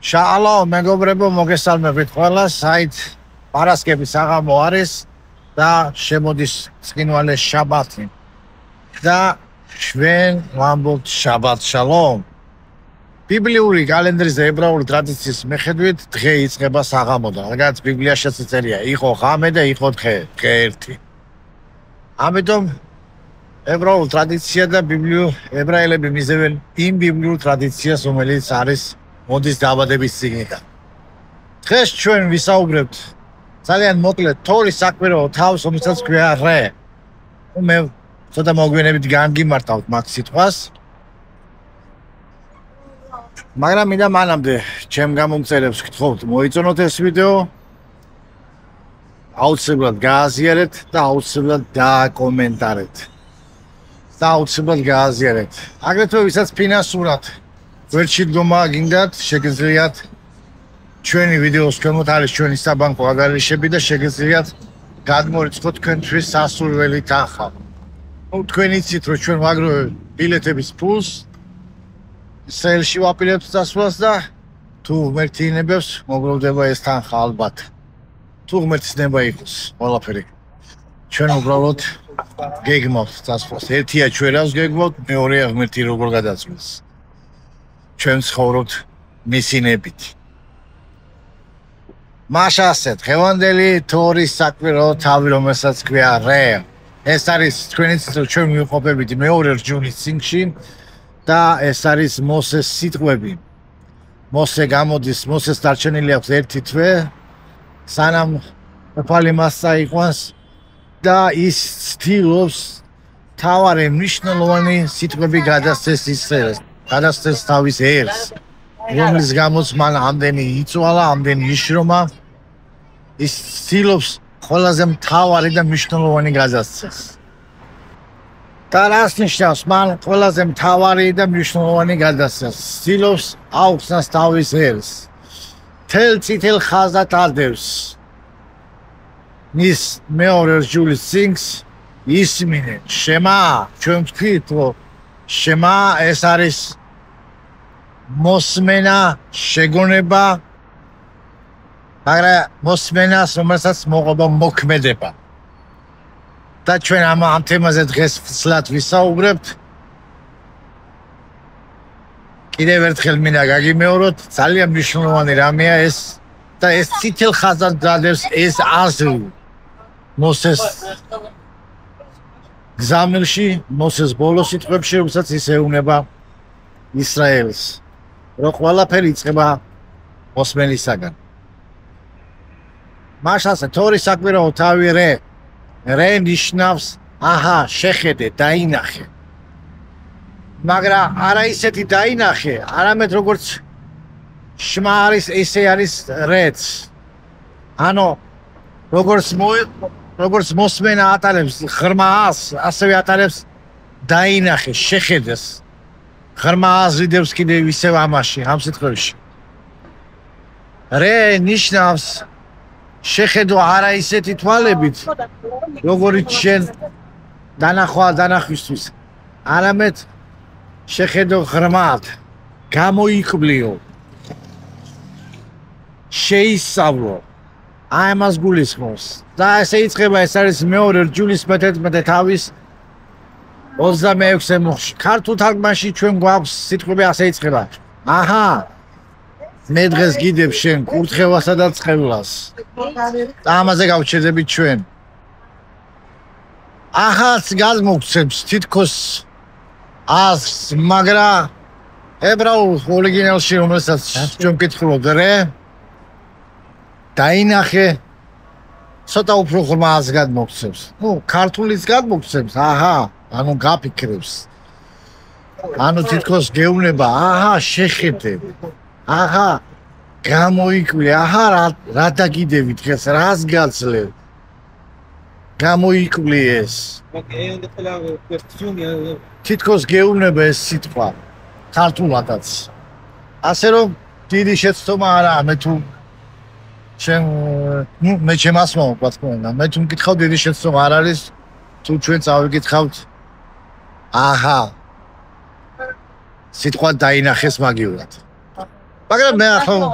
Shalom, მეგობრებო, მოგესალმებით ყველას. Საით პარასკევი საღამო არის და შემოდის ცხინვალე შაბათი. და ჩვენ ვამბობთ შაბათ შალომ. ბიბლიური კალენდრის და ებრაული ტრადიციის მიხედვით დღე იწყება საღამოდან. რადგან ბიბლიაშიც წერია, იყო ღამე და იყო დღე ერთი. ამიტომ ებრაულ ტრადიცია და ებრაელები მიზევენ იმ ბიბლიურ ტრადიციას, რომელიც არის მოდის დაბადების წიგნიდან. დღეს ჩვენ ვისაუბრებთ ძალიან მოკლედ თორის საკვირაო თავს, რომელსაც ქვია რე. მე ცოტა მოგვიანებით განგიმართავთ მაგ სიტყვას. მაგრამ მინდა მანამდე ჩემ გამომწერებს გთხოვთ, მოიწონოთ ეს ვიდეო, აუცილებლად გააზიარეთ და აუცილებლად დააკომენტარეთ. და აუცილებლად გააზიარეთ. აგრეთვე ვისაც ფინანსურად ვერჩი დგომა გინდათ, შეგიძლიათ ჩვენი ვიდეოს ქვემოთ არის ჩვენი საბანკო აგარიშები და შეგიძლიათ გადმორიცხოთ თქვენთვის სასურველი თანხა. თქვენ იცით, რომ ჩვენ ვაგროვებთ ბილეთების ფულს, სეილში ვაპირებთ დასვლას და თუ ღმერთი ინებებს, მოგროვდება ეს თანხა ალბათ. თუ ღმერთის ნება იყოს ყველაფერი. ჩვენ უბრალოდ გეგმავთ დასვლას. ერთია ჩვენ რას გეგმავთ, მეორეა ღმერთი როგორ გადაწყვეტს. ჩვენ ცხოვრობთ მისი ნებით. მაშასე დღევანდელი თორის საკვირაო თავი, რომელსაც ქვია რე. ეს არის თქვენიც ჩვენ ვიყოფებით მეორე რჯულის წიგნში და ეს არის მოსეს სიტყვები. მოსე გამოდის, მოსეს დარჩენილი აქვს ერთი თვე, სანამ უფალი მას წაიყვანს და ის ცდილობს თავარი მნიშვნელოვანი სიტყვები გადასცეს ისრაელს. გადასცეს თავის ერს, რომლის გამოც მან ამდენი იწვალა, ამდენი იშრომა, ის ცდილობს ყველაზე მთავარი და მნიშვნელოვანი გადასცეს. და რას ნიშნავს მან ყველაზე მთავარი და მნიშვნელოვანი გადასცეს? ცდილობს აუხსნას თავის ერს. თელ წითელ ხაზად ადევს მის მეორე რჯულის წიგნს, ისმინეთ, შემა, ჩვენ ვთქვით, რომ შემა ეს არის მოსმენა, შეგონება, მაგრამ მოსმენას, რომელსაც მოყვება მოქმედება. და ჩვენ ამ თემაზე დღეს ფსლად ვისაუბრებთ. კიდევ ერთხელ მინდა გაგიმეოროთ, ძალიან მნიშვნელოვანი რამეა ეს და ეს წითელ ხაზად დადევს ეს აზრი მოსეს გზავნილში, მოსეს ბოლოს სიტყვებში, რომელსაც ის ეუბნება ისრაელს, რომ ყველაფერი იწყება მოსმენისაგან. მაშასე თორის საკვირაო თავი რე. რე ნიშნავს აჰა, შეხედე, დაინახე. მაგრამ არა ისეთი დაინახე, არამედ როგორც შმა არის, ესე არის რეც. ანუ როგორც მოსმენა ატარებს ღრმას, ასევე ატარებს დაინახე, შეხედეს. ღრმა აზრიდებს კიდევ ისევ ამაში, ამ სიტყვებში. რე ნიშნავს შეხედო არა ისეთი თვალებით, როგორიც შენ დანახვისთვის, არამედ შეხედო ღრმად, გამოიკვლიო, შეისწავლო. აი ამას გულისხმობს. და ესე იწყება, ეს არის მეორე რჯულის 11 თავის 26 მუხში. ქართულ თარგმანში ჩვენ გვაქვს სიტყვები ასე იწყება. აჰა, მე დღეს გიდებ შენ კურთხევასა და წყევლას. და ამაზე გავჩერდებით ჩვენ. ახალს გადმოგცემს თითქოს აზრს, მაგრამ ებრაულ ორიგინალში, რომელსაც ჩვენ ვკითხულობთ, რე დაინახე ცოტა უფრო ღრმა აზრს გადმოგცემს. ქართულის გადმოგცემს, აჰა, ანუ გაფიქრებს. ანუ თითქოს გეუბნება, აჰა, შეხედე. აჰა, გამოიკვლიე, აჰა, რა დაგიდები დღეს, რას გაძლევ? გამოიკვლიე ეს. თითქოს გეუბნება ეს სიტყვა, ქართულადაც. ასე რომ, დიდი შეცდომა არაა, მე თუ მე ჩემს მომყვათ თქვენ, მე თუ მკითხავ დიდი შეცდომა არ არის, თუ ჩვენ წავიკითხავთ, აჰა, სიტყვა დაინახეს მაგივრად. მაგრამ მე ახლა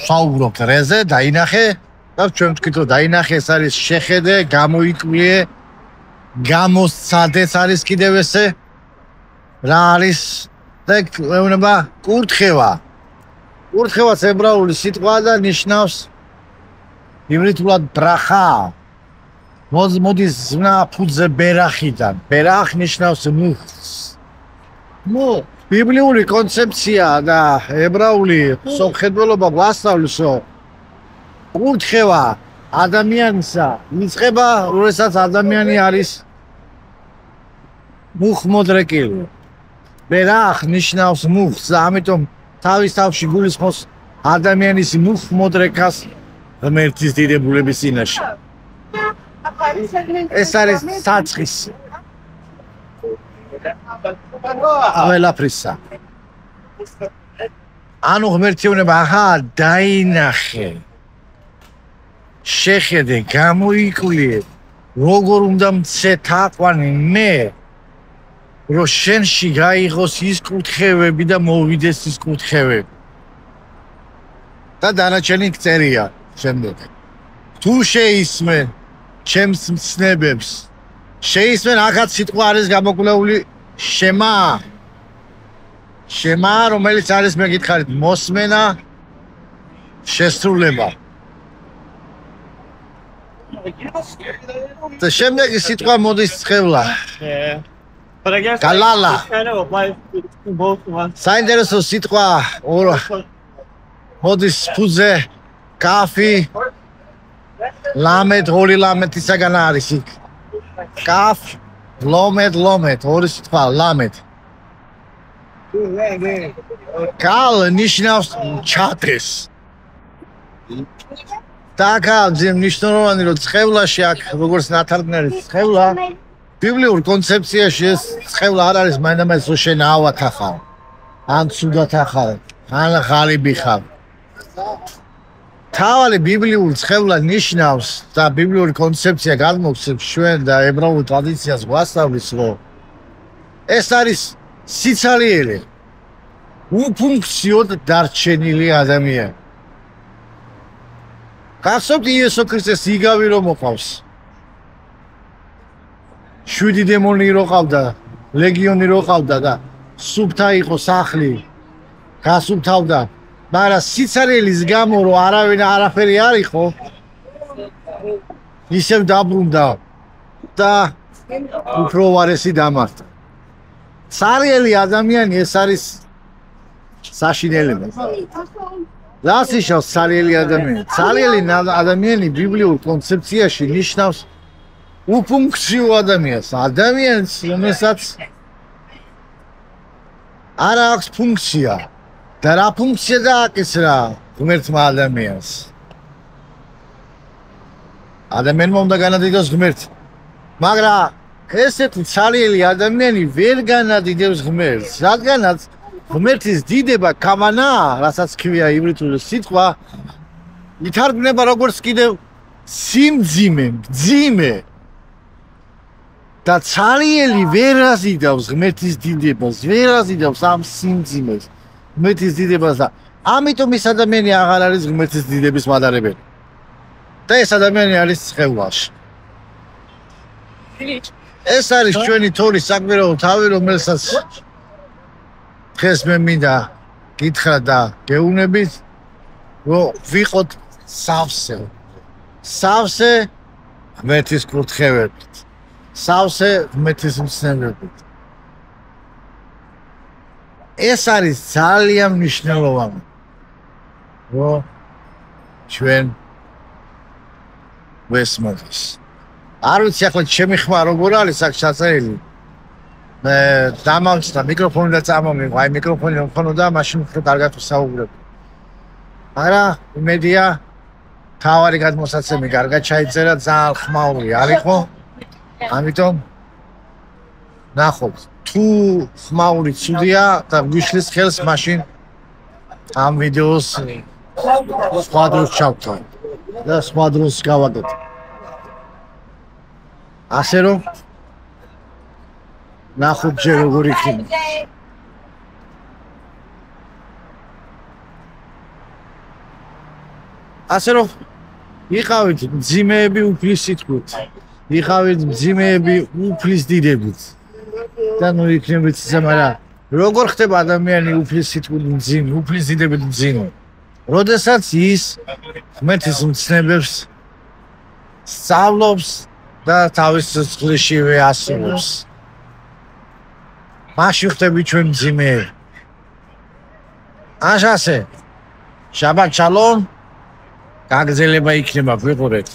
ვსაუბრობ რეზე, დაინახე და ჩვენ ვთქვით რომ დაინახე, ეს არის შეხედე, გამოიკვლიე, გამოსცადე არის კიდევ ესე. რა არის და ეუბნება კურთხევა. კურთხევაც ებრაული სიტყვა და ნიშნავს ივრითულად ბრახა. მოდის ზმნა ფუძე ბერახიდან. ბერახ ნიშნავს მუხტს. ბიბლიური კონცეფცია და ებრაული სამხედველობა გვასწავლის, რომ კურთხევა ადამიანისა იწყება, როდესაც ადამიანი არის მუხმოდრეკილი. ბერახ ნიშნავს მუხტს და ამიტომ თავის თავში გულისხმობს ადამიანის მუხმოდრეკას ღმერთის დიდებულების წინაშე. ეს არის საწყისი. ყველაფრისა. ანუ ღმერთი უნება აჰა დაინახე. შეხედე, გამოიკვლიე, როგორ უნდა მცეთაყვანი მე, რომ შენში გაიღოს ის კურთხევები და მოვიდეს ის კურთხევები. და დანარჩენი წერია შემდეგ. თუ შეისმენ ჩემს მცნებებს, შეისმენ ახაც სიტყვა არის გამოკვლეული შემა. შემა, რომელიც არის მე გითხარით მოსმენა, შესრულება. და შემდეგი სიტყვა მოდის ცხევლა. გალალა. საინტერესო სიტყვა მოდის ფუძე, კაფი, ლამედ, ორი ლამედისაგან არის იქ. კაფ, ლომედ, ორი სიტყვა, ლამედ. კალ ნიშნავს ჩადეს. დაკავზე მნიშვნელოვანი რომ ცხევლაში აქ როგორც ნათარგმნელი ცხევლა ბიბლიურ კონცეფციაში ეს ცხევლა არ არის მაინდამაინც რომ შენ ავად ახარ ან ცუდად ახარ ან ღალიბი ხარ. თავი ბიბლიურ ცხევლა ნიშნავს და ბიბლიური კონცეფცია გადმოგვცემს ჩვენ და ებრაულ ტრადიციას გვასწავლის რომ ეს არის სიცოცხლე უფუნქციოდ დარჩენილი ადამიანი. გახსოვთ იესო ქრისტეს იგავი რომ მოყავს. 7 დემონი რო ყავდა, ლეგიონი რო ყავდა და სუფთა იყო სახლი. გასუფთავდა, მაგრამ სიცარელის გამო რომ არავინ არაფერი არ იყო, ისევ დაბრუნდა და უფრო ვარესი დამართა. ცარიელი ადამიანი ეს არის საშინელება. რას ნიშნავს ცარიელი ადამიანი? ცარიელი ადამიანი ბიბლიურ კონცეფციაში ნიშნავს უფუნქციო ადამიანს. ადამიანს, რომელსაც არ აქვს ფუნქცია. და რა ფუნქცია დააკისრა ღმერთმა ადამიანს? ადამიანმა უნდა განადიდოს ღმერთს. მაგრამ ესეთი ცარიელი ადამიანი ვერ განადიდებს ღმერთს, რადგანაც ღმერთის დიდება კავანა, რასაც ქვია ივრითული სიტყვა, ითარგმნება როგორც კიდევ სიმძიმე, მძიმე. და ცარიელი ვერ აზიდავს ღმერთის დიდებას, ვერ აზიდავს ამ სიმძიმეს, ღმერთის დიდებას და ამიტომ ეს ადამიანი აღარ არის ღმერთის დიდების მადარებელი. და ეს ადამიანი არის ცხევლაში. ეს არის ჩვენი თორის საკვირაო თავი, რომელსაც დღეს მე მინდა გითხრა და გეუბნებით, რომ ვიყოთ სავსე. სავსე ღმერთის კურთხევებით. სავსე ღმერთის მცნებებით. ეს არის ძალიან მნიშვნელოვანი, რომ ჩვენ ვესმოდეს. არ ვიცი ახლა ჩემი ხმა როგორ არის აქ ჩაწერილი. მე დამავწდა მიკროფონი და წამომიღო. აი მიკროფონი რომ ხონოდა, მაშინ უფრო კარგად ვსაუბრებ. მაგრამ იმედია თავარი გადმოსაცემი კარგად ჩაიწერა, ძალიან ხმაური არ იყო. ამიტომ ნახოთ, თუ ხმაური ცუდია და გვიშლის ხელს, მაშინ ამ ვიდეოს სხვა დროს ჩავთავ და სხვა დროს გავაკეთებ. ასე რომ ნახოთ ჯერ როგორ იქნება. ასე რომ იყავით მძიმეები უფლის სიტყვით, იყავით მძიმეები უფლის დიდებით. და ნუ იქნებით ისე, მაგრამ როგორ ხდება ადამიანი უფლის სიტყვით მძიმე, უფლის დიდებით მძიმე? როდესაც ის ღმერთის მცნებებს სწავლობს და თავის სიცოცხლეშივე ასრულებს. მაშინ ხდები ჩვენ მძიმეები. აშასე, შაბათ შალომ, გაგზელება იქნება, გვიყურეთ.